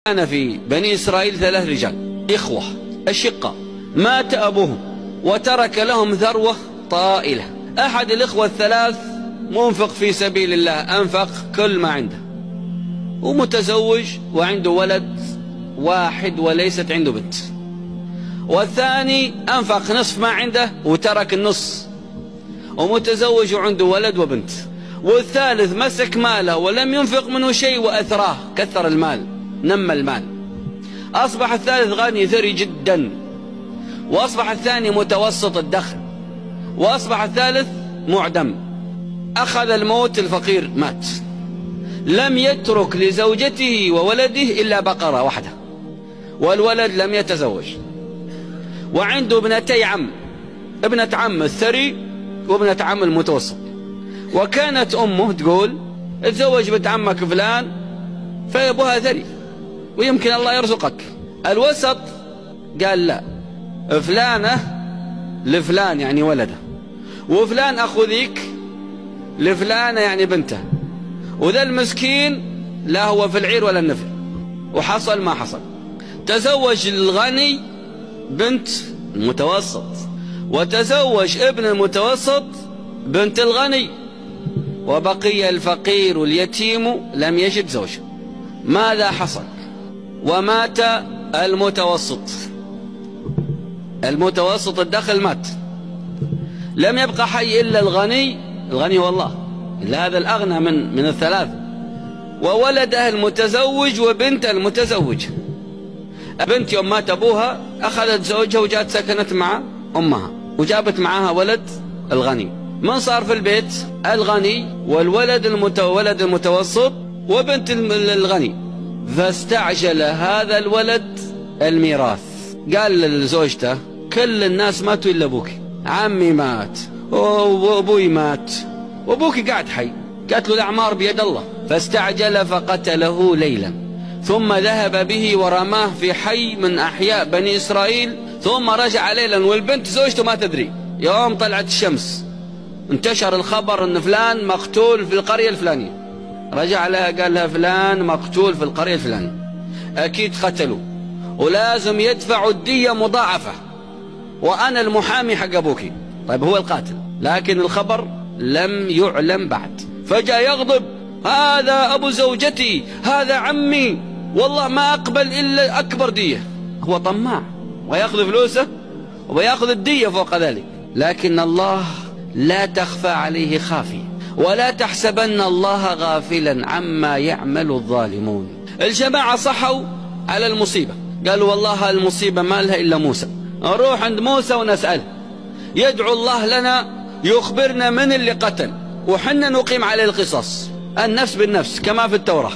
كان في بني إسرائيل 3 رجال إخوة أشقاء، مات أبوهم وترك لهم ثروة طائلة. أحد الإخوة ال3 منفق في سبيل الله، أنفق كل ما عنده، ومتزوج وعنده ولد واحد وليست عنده بنت. والثاني أنفق نصف ما عنده وترك النص، ومتزوج وعنده ولد وبنت. والثالث مسك ماله ولم ينفق منه شيء وأثراه، كثر المال، نمى المال، أصبح الثالث غني ثري جدا، وأصبح الثاني متوسط الدخل، وأصبح الثالث معدم. أخذ الموت، الفقير مات، لم يترك لزوجته وولده إلا بقرة واحدة، والولد لم يتزوج، وعنده ابنتي عم، ابنة عم الثري وابنة عم المتوسط. وكانت أمه تقول اتزوج بنت عمك فلان فيبوها ثري ويمكن الله يرزقك. الوسط قال لا، فلانة لفلان يعني ولده، وفلان أخو ذيك لفلانة يعني بنته، وذا المسكين لا هو في العير ولا النفر. وحصل ما حصل، تزوج الغني بنت المتوسط، وتزوج ابن المتوسط بنت الغني، وبقي الفقير واليتيم لم يجد زوج. ماذا حصل؟ ومات المتوسط الدخل مات، لم يبقى حي إلا الغني هو الله، إلا هذا الأغنى من ال3، وولده المتزوج وبنت المتزوج. بنت يوم مات أبوها أخذت زوجها وجات سكنت مع أمها، وجابت معها ولد الغني. من صار في البيت؟ الغني والولد المتوسط وبنت الغني. فاستعجل هذا الولد الميراث، قال لزوجته كل الناس ماتوا إلا أبوك، عمي مات وأبوي مات وأبوك قاعد حي. قالت له الأعمار بيد الله. فاستعجل فقتله ليلا، ثم ذهب به ورماه في حي من أحياء بني إسرائيل، ثم رجع ليلا والبنت زوجته ما تدري. يوم طلعت الشمس انتشر الخبر أن فلان مقتول في القرية الفلانية، رجع لها قال لها فلان مقتول في القرية الفلانية، أكيد قتلوا ولازم يدفعوا الدية مضاعفة، وأنا المحامي حق أبوكي. طيب هو القاتل، لكن الخبر لم يعلم بعد. فجاء يغضب، هذا أبو زوجتي، هذا عمي، والله ما أقبل إلا أكبر دية. هو طماع ويأخذ فلوسه ويأخذ الدية فوق ذلك. لكن الله لا تخفى عليه خافية، ولا تحسبن الله غافلا عما يعمل الظالمون. الجماعة صحوا على المصيبة، قالوا والله المصيبة ما لها إلا موسى، نروح عند موسى ونسأله، يدعو الله لنا يخبرنا من اللي قتل، وحنا نقيم عليه القصاص، النفس بالنفس كما في التوراة.